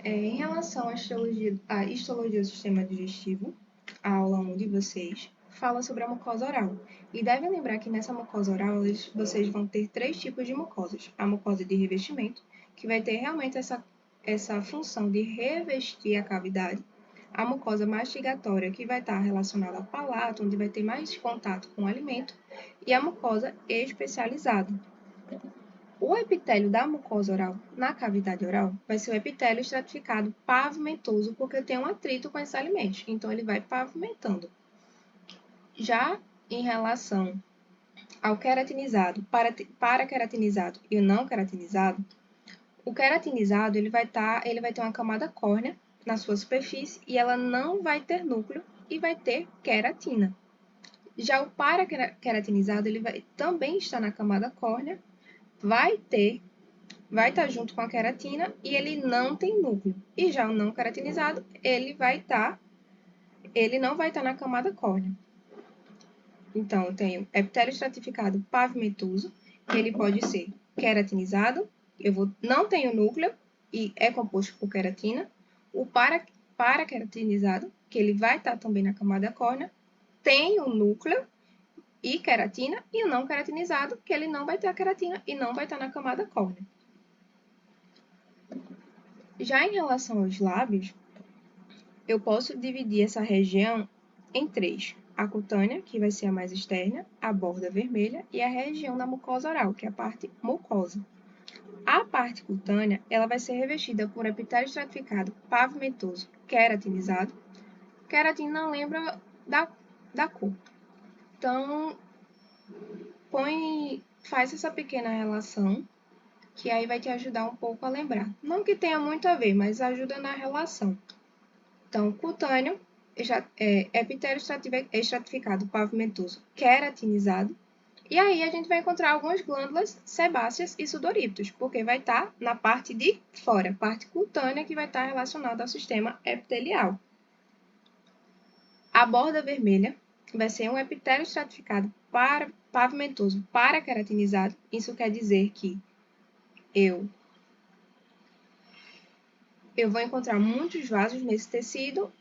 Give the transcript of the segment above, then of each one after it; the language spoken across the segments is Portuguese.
Em relação à histologia do sistema digestivo, a aula 1 de vocês fala sobre a mucosa oral. E devem lembrar que nessa mucosa oral vocês vão ter 3 tipos de mucosas. A mucosa de revestimento, que vai ter realmente essa função de revestir a cavidade. A mucosa mastigatória, que vai estar relacionada ao palato, onde vai ter mais contato com o alimento. E a mucosa especializada. O epitélio da mucosa oral na cavidade oral vai ser o epitélio estratificado pavimentoso, porque tem um atrito com esses alimentos, então ele vai pavimentando. Já em relação ao queratinizado, para-queratinizado e o não queratinizado, o queratinizado ele vai ter uma camada córnea na sua superfície e ela não vai ter núcleo e vai ter queratina. Já o para-queratinizado ele vai também estar na camada córnea, vai estar junto com a queratina e ele não tem núcleo. E já o não queratinizado, ele não vai estar na camada córnea. Então, eu tenho epitélio estratificado pavimentoso, que ele pode ser queratinizado, não tenho núcleo e é composto por queratina. O para-queratinizado, que ele vai estar também na camada córnea, tem o núcleo e queratina, e o não queratinizado, que ele não vai ter a queratina e não vai estar na camada córnea. Já em relação aos lábios, eu posso dividir essa região em 3. A cutânea, que vai ser a mais externa, a borda vermelha, e a região da mucosa oral, que é a parte mucosa. A parte cutânea, ela vai ser revestida por epitélio estratificado pavimentoso queratinizado. Queratina não lembra da cor. Então, faz essa pequena relação, que aí vai te ajudar um pouco a lembrar. Não que tenha muito a ver, mas ajuda na relação. Então, cutâneo, epitélio estratificado pavimentoso queratinizado. E aí a gente vai encontrar algumas glândulas sebáceas e sudoríparas, porque vai estar na parte de fora, parte cutânea, que vai estar relacionada ao sistema epitelial. A borda vermelha vai ser um epitélio estratificado pavimentoso para-queratinizado. Isso quer dizer que eu vou encontrar muitos vasos nesse tecido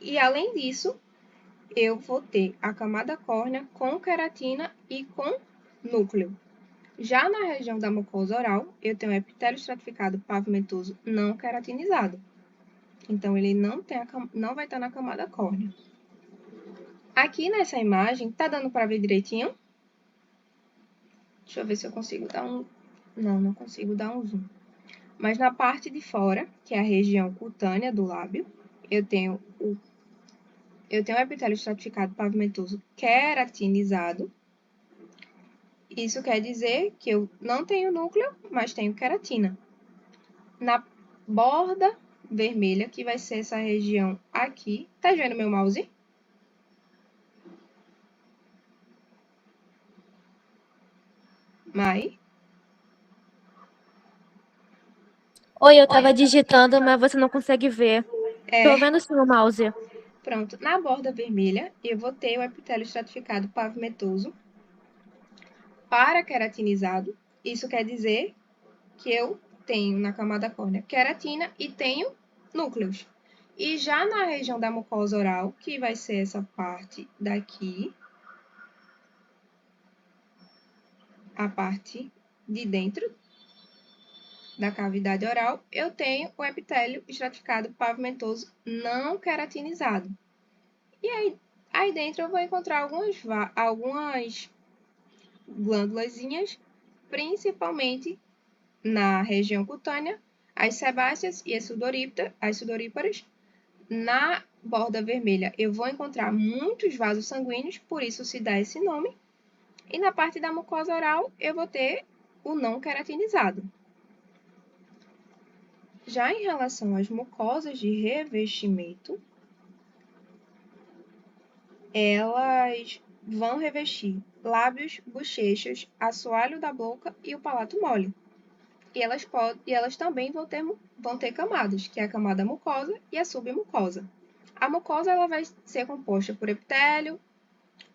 e, além disso, eu vou ter a camada córnea com queratina e com núcleo. Já na região da mucosa oral, eu tenho epitélio estratificado pavimentoso não queratinizado. Então, ele não vai estar na camada córnea. Aqui nessa imagem, tá dando para ver direitinho? Deixa eu ver se eu consigo dar um... Não consigo dar um zoom. Mas na parte de fora, que é a região cutânea do lábio, eu tenho o epitélio estratificado pavimentoso queratinizado. Isso quer dizer que eu não tenho núcleo, mas tenho queratina. Na borda vermelha, que vai ser essa região aqui. Tá vendo meu mouse? Mai? Oi, eu tava digitando, mas você não consegue ver. Tô vendo sim o mouse. Pronto. Na borda vermelha, eu vou ter o epitélio estratificado pavimentoso para-queratinizado. Isso quer dizer que eu tenho na camada córnea queratina e tenho núcleos. E já na região da mucosa oral, que vai ser essa parte daqui, a parte de dentro da cavidade oral, eu tenho o epitélio estratificado pavimentoso não queratinizado. E aí dentro eu vou encontrar algumas glândulazinhas, principalmente na região cutânea, as sebáceas e as sudoríparas. Na borda vermelha eu vou encontrar muitos vasos sanguíneos, por isso se dá esse nome. E na parte da mucosa oral eu vou ter o não queratinizado. Já em relação às mucosas de revestimento, elas vão revestir lábios, bochechas, assoalho da boca e o palato mole. E elas também vão ter camadas, que é a camada mucosa e a submucosa. A mucosa ela vai ser composta por epitélio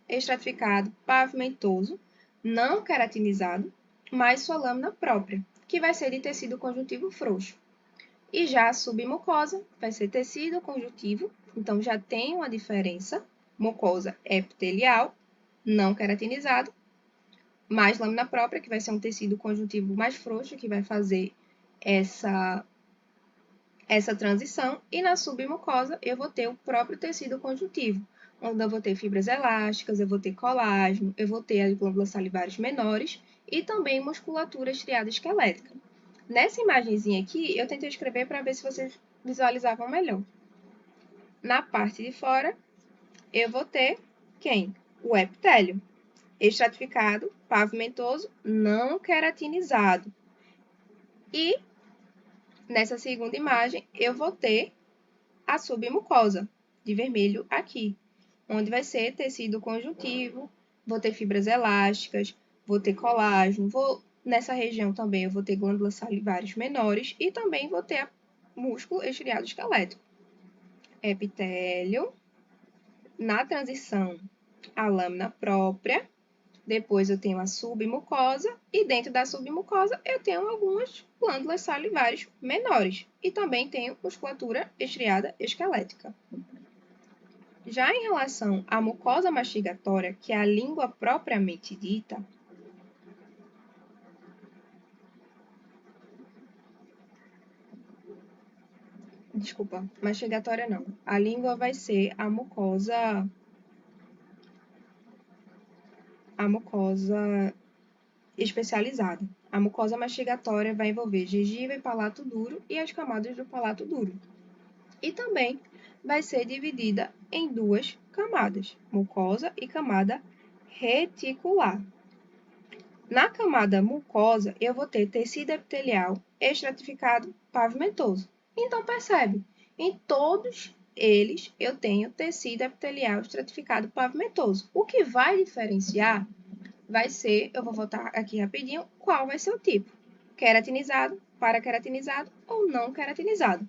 estratificado pavimentoso, não queratinizado, mais sua lâmina própria, que vai ser de tecido conjuntivo frouxo. E já a submucosa vai ser tecido conjuntivo, então já tem uma diferença. Mucosa epitelial, não queratinizado, mais lâmina própria, que vai ser um tecido conjuntivo mais frouxo, que vai fazer essa transição. E na submucosa, eu vou ter o próprio tecido conjuntivo, onde eu vou ter fibras elásticas, eu vou ter colágeno, eu vou ter as glândulas salivares menores e também musculatura estriada esquelética. Nessa imagenzinha aqui, eu tentei escrever para ver se vocês visualizavam melhor. Na parte de fora, eu vou ter quem? O epitélio, estratificado, pavimentoso, não queratinizado. E nessa segunda imagem, eu vou ter a submucosa, de vermelho aqui, onde vai ser tecido conjuntivo, vou ter fibras elásticas, vou ter colágeno, nessa região também eu vou ter glândulas salivares menores e também vou ter músculo estriado esquelético. Epitélio, na transição a lâmina própria, depois eu tenho a submucosa e dentro da submucosa eu tenho algumas glândulas salivares menores e também tenho musculatura estriada esquelética. Já em relação à mucosa mastigatória, que é a língua propriamente dita, desculpa, mastigatória não. A língua vai ser a mucosa especializada. A mucosa mastigatória vai envolver gengiva e palato duro e as camadas do palato duro. E também vai ser dividida em duas camadas, mucosa e camada reticular. Na camada mucosa, eu vou ter tecido epitelial estratificado pavimentoso. Então, percebe, em todos eles eu tenho tecido epitelial estratificado pavimentoso. O que vai diferenciar vai ser, eu vou voltar aqui rapidinho, qual vai ser o tipo. Queratinizado, paraqueratinizado ou não queratinizado.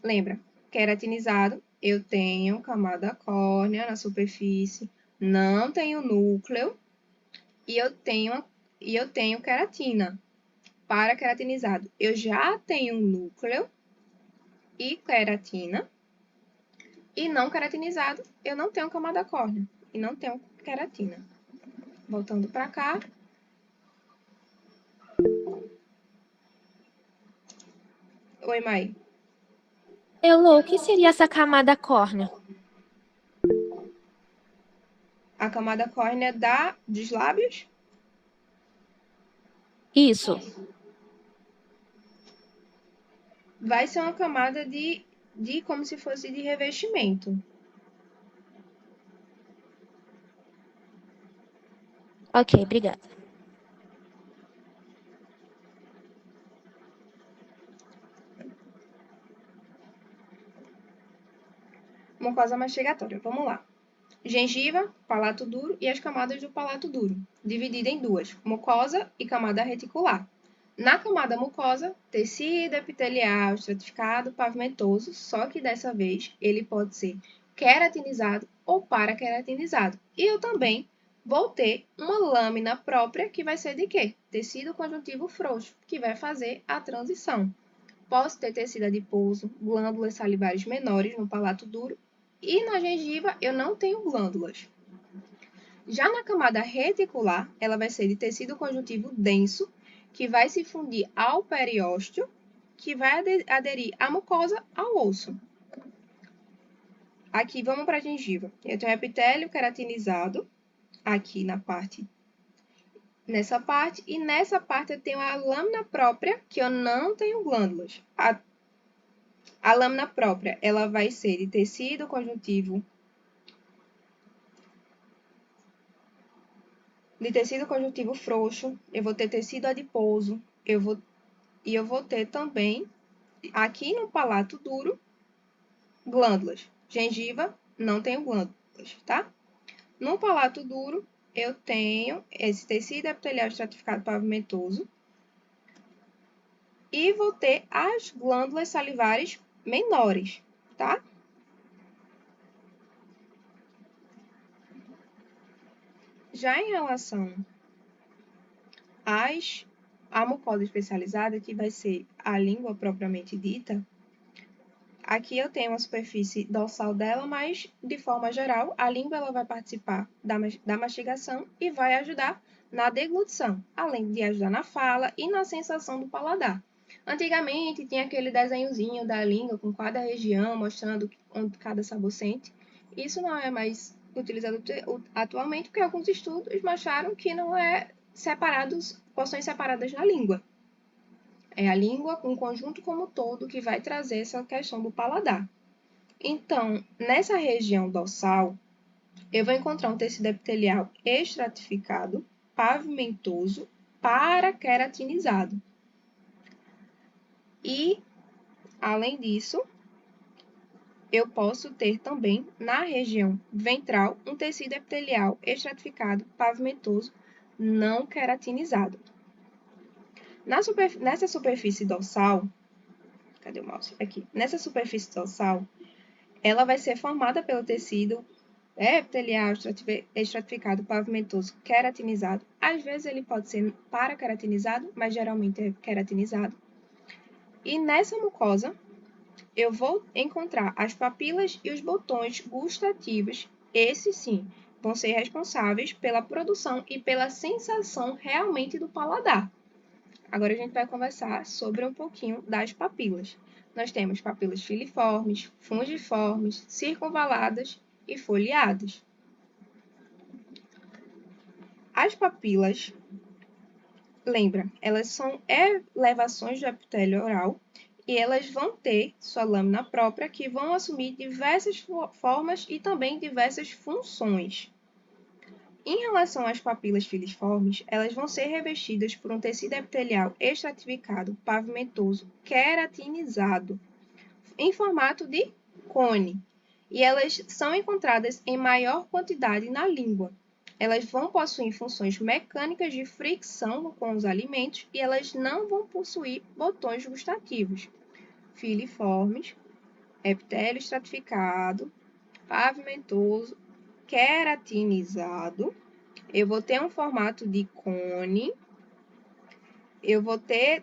Lembra, queratinizado, eu tenho camada córnea na superfície, não tenho núcleo e eu tenho queratina. Paraqueratinizado, eu já tenho núcleo e queratina. E não queratinizado, eu não tenho camada córnea e não tenho queratina. Voltando para cá. Oi, Mai. Elô, o que seria essa camada córnea? A camada córnea dos lábios? Isso. Vai ser uma camada de como se fosse de revestimento. Ok, obrigada. Mucosa mastigatória, vamos lá. Gengiva, palato duro e as camadas do palato duro, dividida em duas, mucosa e camada reticular. Na camada mucosa, tecido epitelial estratificado pavimentoso, só que dessa vez ele pode ser queratinizado ou paraqueratinizado. E eu também vou ter uma lâmina própria que vai ser de quê? Tecido conjuntivo frouxo, que vai fazer a transição. Posso ter tecido adiposo, glândulas salivares menores no palato duro e na gengiva eu não tenho glândulas. Já na camada reticular, ela vai ser de tecido conjuntivo denso, que vai se fundir ao periósteo, que vai aderir a mucosa ao osso. Aqui vamos para a gengiva. Eu tenho epitélio queratinizado, aqui nessa parte, e nessa parte eu tenho a lâmina própria, que eu não tenho glândulas. A lâmina própria, ela vai ser de tecido conjuntivo frouxo, eu vou ter tecido adiposo, eu vou ter também, aqui no palato duro, glândulas. Gengiva, não tenho glândulas, tá? No palato duro, eu tenho esse tecido epitelial estratificado pavimentoso e vou ter as glândulas salivares menores, tá? Já em relação às a mucosa especializada, que vai ser a língua propriamente dita, aqui eu tenho a superfície dorsal dela, mas, de forma geral, a língua ela vai participar da mastigação e vai ajudar na deglutição, além de ajudar na fala e na sensação do paladar. Antigamente, tinha aquele desenhozinho da língua com cada região, mostrando onde cada sabor sente. Isso não é mais utilizado atualmente, porque alguns estudos mostraram que não é porções separadas da língua. É a língua, um conjunto como um todo, que vai trazer essa questão do paladar. Então, nessa região dorsal, eu vou encontrar um tecido epitelial estratificado, pavimentoso, paraqueratinizado. E, além disso, eu posso ter também, na região ventral, um tecido epitelial estratificado, pavimentoso, não queratinizado. Nessa superfície dorsal, cadê o mouse? Aqui. Nessa superfície dorsal, ela vai ser formada pelo tecido epitelial estratificado, pavimentoso, queratinizado. Às vezes ele pode ser paraqueratinizado, mas geralmente é queratinizado. E nessa mucosa, eu vou encontrar as papilas e os botões gustativos. Esses sim vão ser responsáveis pela produção e pela sensação realmente do paladar. Agora a gente vai conversar sobre um pouquinho das papilas. Nós temos papilas filiformes, fungiformes, circunvaladas e foliadas. As papilas, lembra, elas são elevações do epitélio oral e elas vão ter sua lâmina própria que vão assumir diversas formas e também diversas funções. Em relação às papilas filiformes, elas vão ser revestidas por um tecido epitelial estratificado, pavimentoso, queratinizado, em formato de cone. E elas são encontradas em maior quantidade na língua. Elas vão possuir funções mecânicas de fricção com os alimentos e elas não vão possuir botões gustativos. Filiformes, epitélio estratificado, pavimentoso, queratinizado. Eu vou ter um formato de cone. Eu vou ter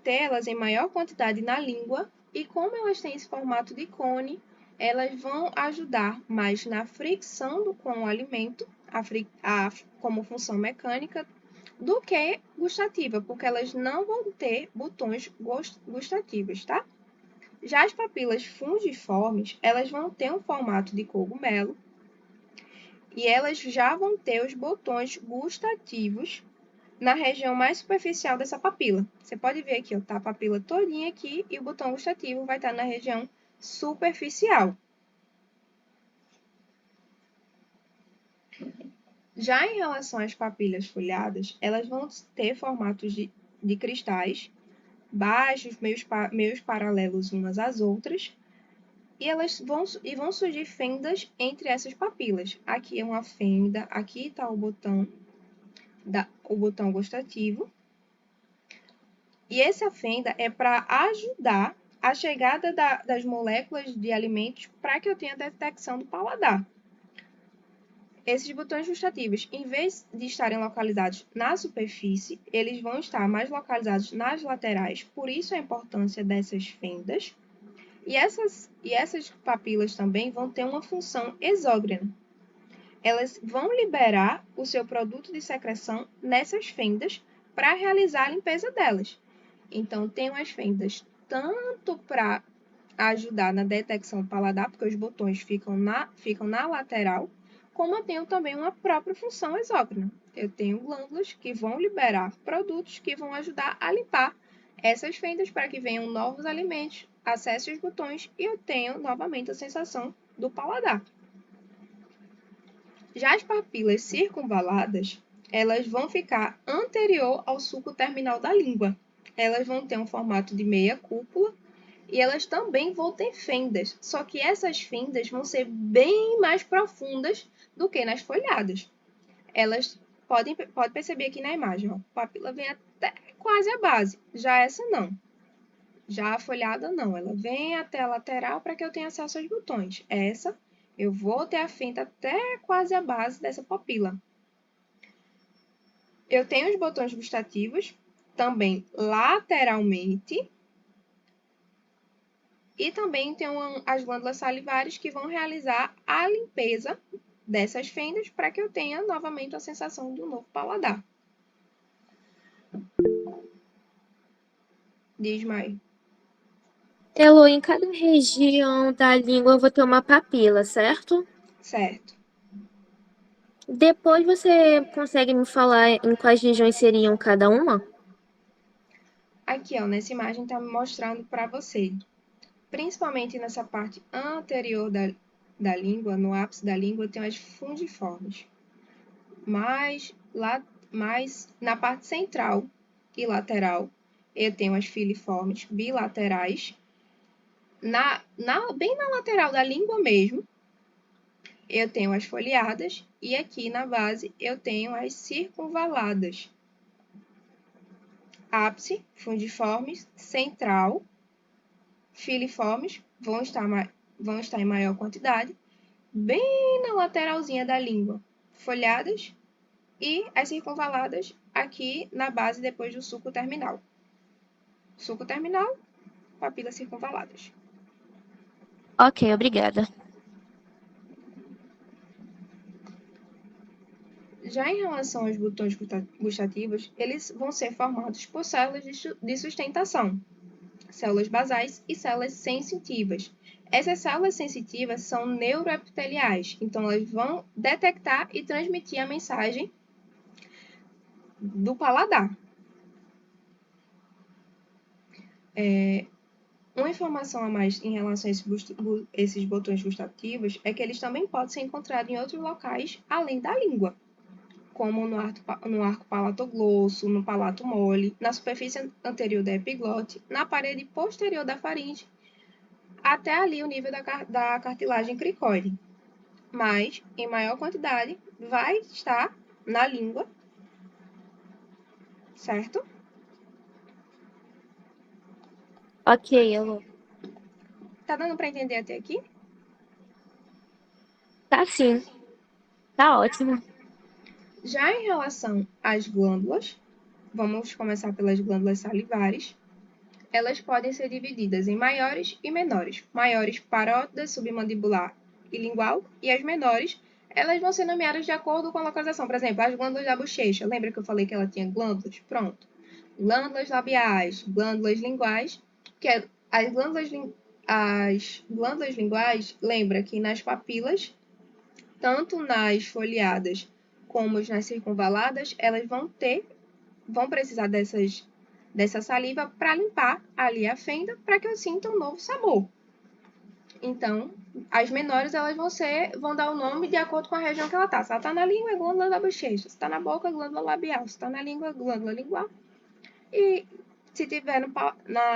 elas em maior quantidade na língua. E como elas têm esse formato de cone, elas vão ajudar mais na fricção com o alimento, como função mecânica, do que gustativa, porque elas não vão ter botões gustativos, tá? Já as papilas fungiformes, elas vão ter um formato de cogumelo e elas já vão ter os botões gustativos na região mais superficial dessa papila. Você pode ver aqui, ó, tá a papila todinha aqui e o botão gustativo vai estar na região superficial. Já em relação às papilas folhadas, elas vão ter formatos de cristais baixos, meios paralelos umas às outras, e elas vão surgir fendas entre essas papilas. Aqui é uma fenda, aqui está o botão gustativo. E essa fenda é para ajudar a chegada das moléculas de alimentos para que eu tenha detecção do paladar. Esses botões gustativos, em vez de estarem localizados na superfície, eles vão estar mais localizados nas laterais, por isso a importância dessas fendas. E essas papilas também vão ter uma função exócrina. Elas vão liberar o seu produto de secreção nessas fendas para realizar a limpeza delas. Então, tem as fendas tanto para ajudar na detecção do paladar, porque os botões ficam na lateral, como eu tenho também uma própria função exócrina. Eu tenho glândulas que vão liberar produtos que vão ajudar a limpar essas fendas para que venham novos alimentos, acesse os botões e eu tenho novamente a sensação do paladar. Já as papilas circunvaladas, elas vão ficar anterior ao sulco terminal da língua. Elas vão ter um formato de meia cúpula e elas também vão ter fendas, só que essas fendas vão ser bem mais profundas do que nas folhadas. Elas pode perceber aqui na imagem, ó, a papila vem até quase a base, já essa não. Já a folhada não, ela vem até a lateral para que eu tenha acesso aos botões. Essa, eu vou ter a fenda até quase a base dessa papila. Eu tenho os botões gustativos também lateralmente. E também tenho as glândulas salivares que vão realizar a limpeza dessas fendas para que eu tenha novamente a sensação do novo paladar. Diz, Mai. Elo, em cada região da língua eu vou ter uma papila, certo? Certo. Depois você consegue me falar em quais regiões seriam cada uma? Aqui, ó, nessa imagem está me mostrando para você. Principalmente nessa parte anterior da língua, no ápice da língua, tem as fungiformes. Mas na parte central e lateral, eu tenho as filiformes bilaterais. Bem na lateral da língua mesmo, eu tenho as foliadas. E aqui na base, eu tenho as circunvaladas. Ápice, fungiformes, central, filiformes vão estar em maior quantidade, bem na lateralzinha da língua, folhadas, e as circunvaladas aqui na base depois do sulco terminal. Sulco terminal, papilas circunvaladas. Ok, obrigada. Já em relação aos botões gustativos, eles vão ser formados por células de sustentação, células basais e células sensitivas. Essas células sensitivas são neuroepiteliais, então elas vão detectar e transmitir a mensagem do paladar. Uma informação a mais em relação a esses botões gustativos é que eles também podem ser encontrados em outros locais além da língua, como no arco palatoglosso, no palato mole, na superfície anterior da epiglote, na parede posterior da faringe, até ali o nível da cartilagem cricoide. Mas, em maior quantidade, vai estar na língua, certo? Ok, Elo. Tá dando para entender até aqui? Tá sim. Tá ótimo. Já em relação às glândulas, vamos começar pelas glândulas salivares. Elas podem ser divididas em maiores e menores. Maiores, parótidas, submandibular e lingual, e as menores, elas vão ser nomeadas de acordo com a localização. Por exemplo, as glândulas da bochecha. Lembra que eu falei que ela tinha glândulas? Pronto. Glândulas labiais, glândulas linguais, que é as glândulas linguais, lembra que nas papilas, tanto nas foliadas como nas circunvaladas, elas vão precisar dessa saliva para limpar ali a fenda para que eu sinta um novo sabor. Então, as menores elas vão dar o nome de acordo com a região que ela está. Se ela está na língua, é glândula da bochecha. Se está na boca, é glândula labial. Se está na língua, é glândula lingual. E se tiver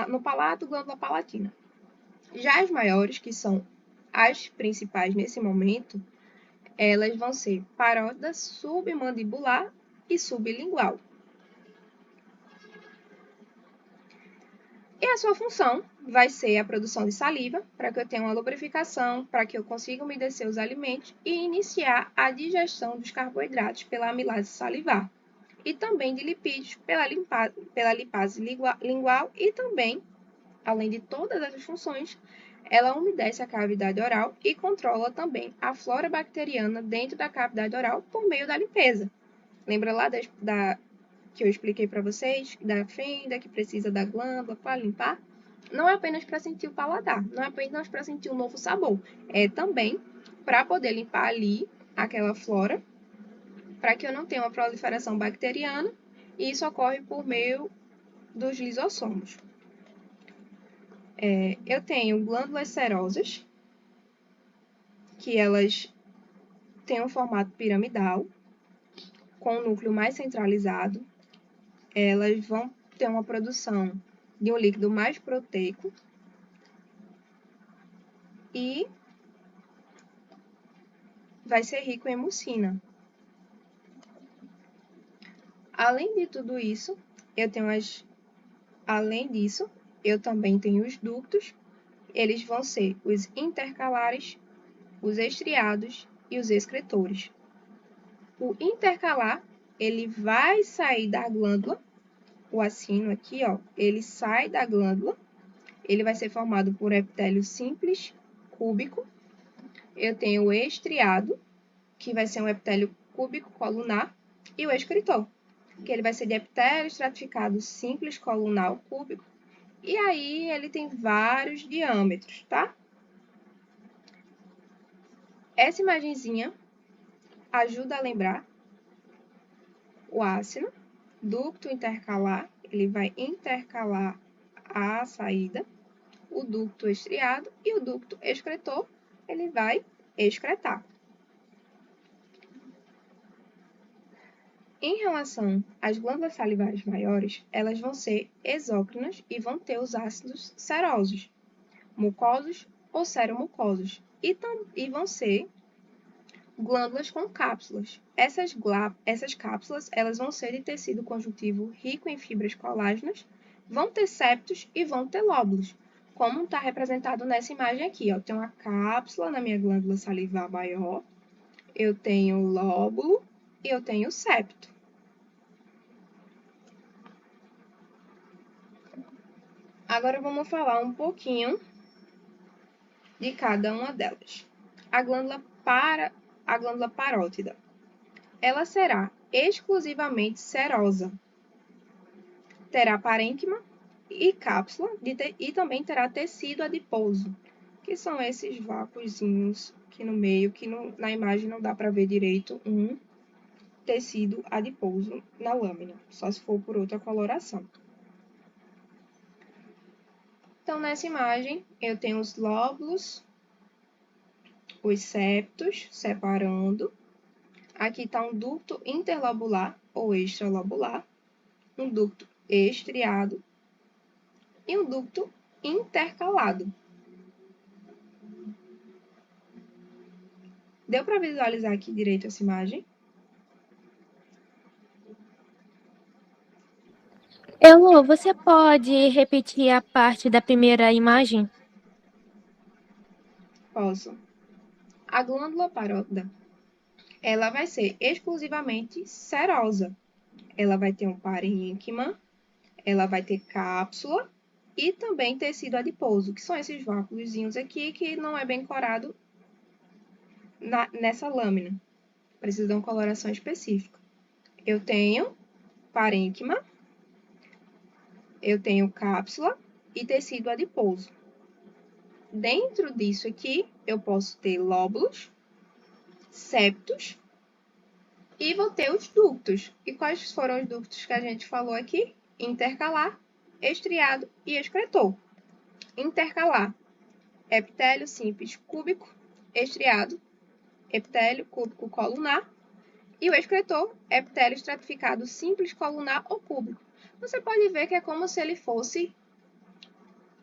no palato, glândula palatina. Já as maiores, que são as principais nesse momento, elas vão ser parótida, submandibular e sublingual. E a sua função vai ser a produção de saliva, para que eu tenha uma lubrificação, para que eu consiga umedecer os alimentos e iniciar a digestão dos carboidratos pela amilase salivar. E também de lipídios pela lipase lingual e também, além de todas essas funções, ela umedece a cavidade oral e controla também a flora bacteriana dentro da cavidade oral por meio da limpeza. Lembra lá que eu expliquei para vocês, da fenda, que precisa da glândula para limpar? Não é apenas para sentir o paladar, não é apenas para sentir um novo sabor, é também para poder limpar ali aquela flora, para que eu não tenha uma proliferação bacteriana, e isso ocorre por meio dos lisossomos. Eu tenho glândulas serosas, que elas têm um formato piramidal, com um núcleo mais centralizado. Elas vão ter uma produção de um líquido mais proteico e vai ser rico em mucina. Além de tudo isso, eu também tenho os ductos. Eles vão ser os intercalares, os estriados e os excretores. O intercalar, ele vai sair da glândula, o acino aqui, ó, ele sai da glândula, ele vai ser formado por epitélio simples, cúbico. Eu tenho o estriado, que vai ser um epitélio cúbico colunar, e o excretor, que ele vai ser de epitélio estratificado simples colunal cúbico, e aí ele tem vários diâmetros, tá? Essa imagenzinha ajuda a lembrar o ácido, ducto intercalar, ele vai intercalar a saída, o ducto estriado e o ducto excretor, ele vai excretar. Em relação às glândulas salivares maiores, elas vão ser exócrinas e vão ter os ácidos serosos, mucosos ou seromucosos, e vão ser glândulas com cápsulas. Essas cápsulas elas vão ser de tecido conjuntivo rico em fibras colágenas, vão ter septos e vão ter lóbulos, como está representado nessa imagem aqui. Ó. Eu tenho uma cápsula na minha glândula salivar maior, eu tenho lóbulo e eu tenho septo. Agora vamos falar um pouquinho de cada uma delas. A glândula parótida. Ela será exclusivamente serosa. Terá parênquima e cápsula e também terá tecido adiposo, que são esses vácuozinhos aqui no meio, que na imagem não dá para ver direito um tecido adiposo na lâmina, só se for por outra coloração. Então, nessa imagem, eu tenho os lóbulos, os septos separando. Aqui está um ducto interlobular ou extralobular, um ducto estriado e um ducto intercalado. Deu para visualizar aqui direito essa imagem? Elô, você pode repetir a parte da primeira imagem? Posso. A glândula parótida, ela vai ser exclusivamente serosa. Ela vai ter um parênquima, ela vai ter cápsula e também tecido adiposo, que são esses vácuozinhos aqui que não é bem corado nessa lâmina. Precisa de uma coloração específica. Eu tenho parênquima, eu tenho cápsula e tecido adiposo. Dentro disso aqui, eu posso ter lóbulos, septos e vou ter os ductos. E quais foram os ductos que a gente falou aqui? Intercalar, estriado e excretor. Intercalar, epitélio simples cúbico, estriado, epitélio cúbico colunar, e o excretor, epitélio estratificado simples colunar ou cúbico. Você pode ver que é como se ele fosse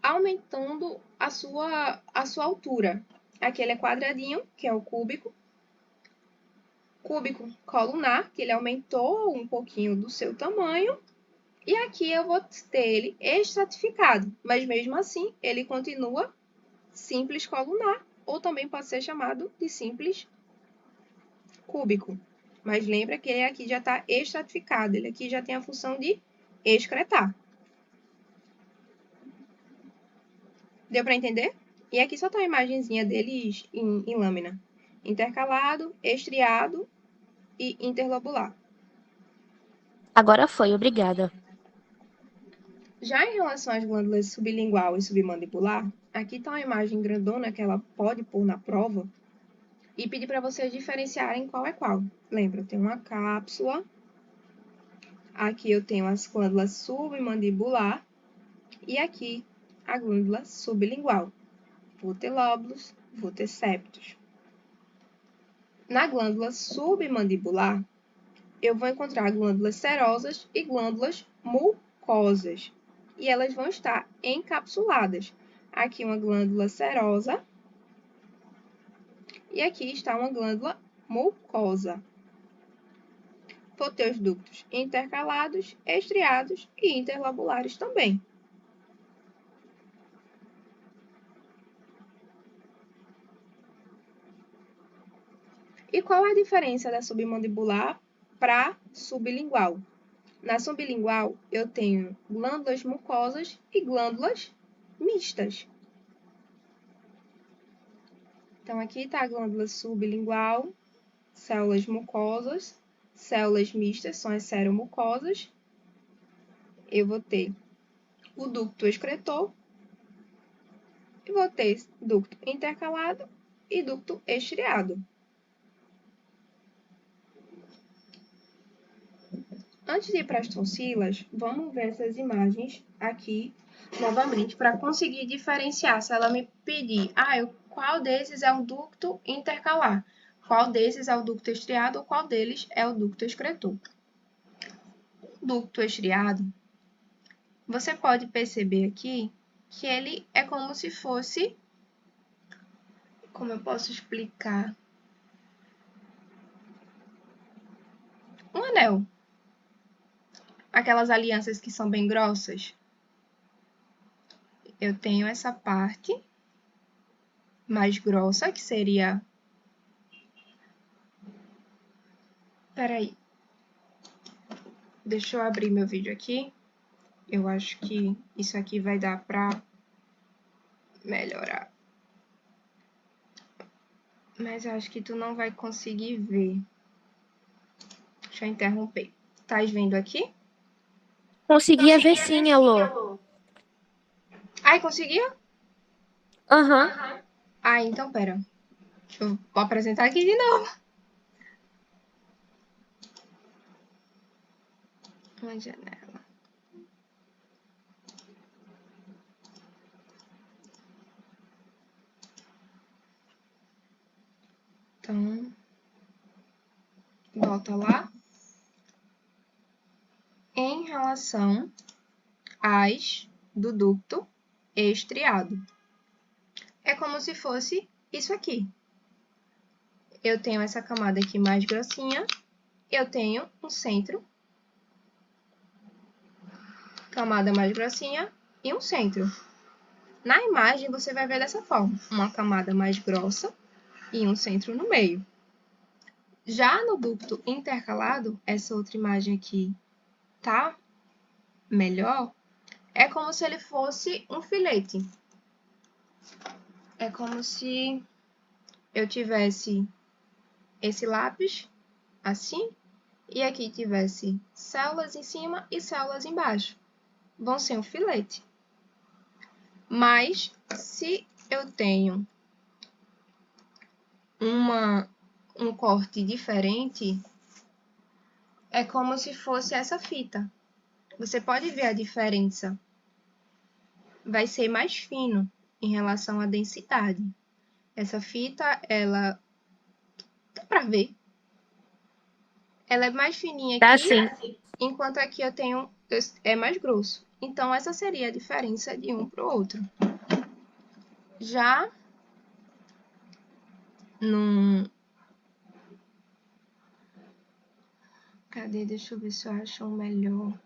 aumentando a sua altura. Aqui ele é quadradinho, que é o cúbico colunar, que ele aumentou um pouquinho do seu tamanho, e aqui eu vou ter ele estratificado, mas mesmo assim ele continua simples colunar, ou também pode ser chamado de simples cúbico. Mas lembra que ele aqui já está estratificado, ele aqui já tem a função de excretar. Deu para entender? E aqui só está a imagenzinha deles em lâmina. Intercalado, estriado e interlobular. Agora foi, obrigada. Já em relação às glândulas sublingual e submandibular, aqui está uma imagem grandona que ela pode pôr na prova e pedir para vocês diferenciarem qual é qual. Lembra, eu tenho uma cápsula, aqui eu tenho as glândulas submandibular e aqui a glândula sublingual. Vou ter lóbulos, vou ter septos. Na glândula submandibular, eu vou encontrar glândulas serosas e glândulas mucosas. E elas vão estar encapsuladas. Aqui uma glândula serosa e aqui está uma glândula mucosa. Vou ter os ductos intercalados, estriados e interlobulares também. E qual é a diferença da submandibular para sublingual. Na sublingual, eu tenho glândulas mucosas e glândulas mistas. Então, aqui está a glândula sublingual, células mucosas, células mistas, são as seromucosas. Eu vou ter o ducto excretor, e vou ter ducto intercalado e ducto estriado. Antes de ir para as tonsilas, vamos ver essas imagens aqui novamente para conseguir diferenciar. Se ela me pedir, qual desses é um ducto intercalar, qual desses é o ducto estriado ou qual deles é o ducto excretor. O ducto estriado, você pode perceber aqui que ele é como se fosse, como eu posso explicar? Um anel. Aquelas alianças que são bem grossas. Eu tenho essa parte mais grossa, que seria... Peraí. Deixa eu abrir meu vídeo aqui. Eu acho que isso aqui vai dar para melhorar. Mas eu acho que tu não vai conseguir ver. Deixa eu interromper. Tá vendo aqui? Conseguia ver sim, Elô. Ai, conseguiu? Aham. Então pera. Deixa eu apresentar aqui de novo. Uma janela. Então, volta lá. Em relação às do ducto estriado. É como se fosse isso aqui. Eu tenho essa camada aqui mais grossinha, eu tenho um centro, camada mais grossinha e um centro. Na imagem, você vai ver dessa forma, uma camada mais grossa e um centro no meio. Já no ducto intercalado, essa outra imagem aqui tá melhor, é como se ele fosse um filete. É como se eu tivesse esse lápis, assim, e aqui tivesse células em cima e células embaixo. Vão ser um filete. Mas, se eu tenho um corte diferente, é como se fosse essa fita. Você pode ver a diferença. Vai ser mais fino em relação à densidade. Essa fita, ela... dá pra ver. Ela é mais fininha aqui, Tá sim. enquanto aqui eu tenho... é mais grosso. Então, essa seria a diferença de um para o outro. Já num... Cadê? Deixa eu ver se eu acho um melhor.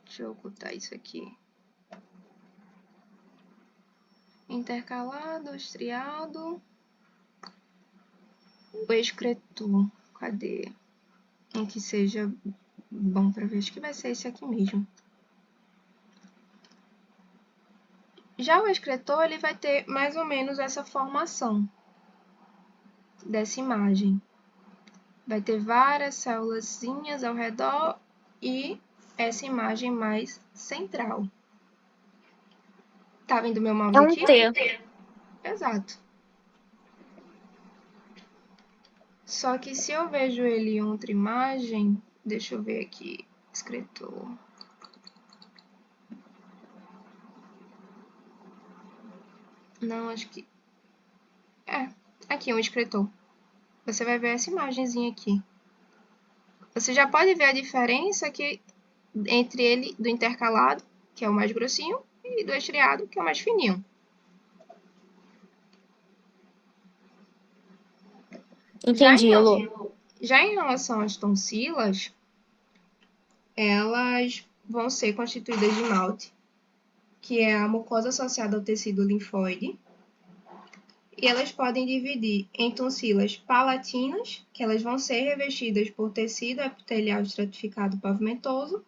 Deixa eu ocultar isso aqui. Intercalado, estriado. O excretor. Cadê? Um que seja bom para ver. Acho que vai ser esse aqui mesmo. Já o excretor, ele vai ter mais ou menos essa formação dessa imagem. Vai ter várias célulazinhas ao redor e essa imagem mais central. Tá vendo meu mouse É um aqui? T. Exato. Só que se eu vejo ele em outra imagem, deixa eu ver aqui, excretor. Não, acho que... aqui um excretor. Você vai ver essa imagenzinha aqui. Você já pode ver a diferença aqui entre ele do intercalado, que é o mais grossinho, e do estriado, que é o mais fininho. Entendi, Elô. Já em relação às tonsilas, elas vão ser constituídas de malte, que é a mucosa associada ao tecido linfóide. E elas podem dividir em tonsilas palatinas, que elas vão ser revestidas por tecido epitelial estratificado pavimentoso,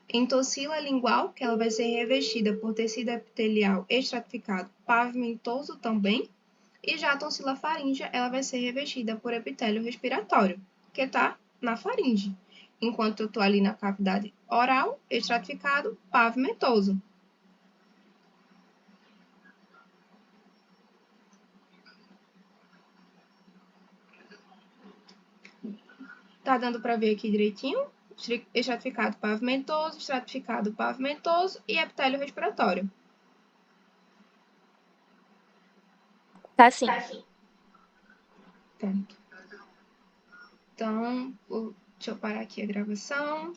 em tonsila lingual, que ela vai ser revestida por tecido epitelial estratificado pavimentoso também, e já a tonsila faríngea, ela vai ser revestida por epitélio respiratório, que está na faringe, enquanto eu estou ali na cavidade oral, estratificado pavimentoso. Tá dando para ver aqui direitinho? Estratificado pavimentoso e epitélio respiratório. Tá sim. Pronto. Então, deixa eu parar aqui a gravação.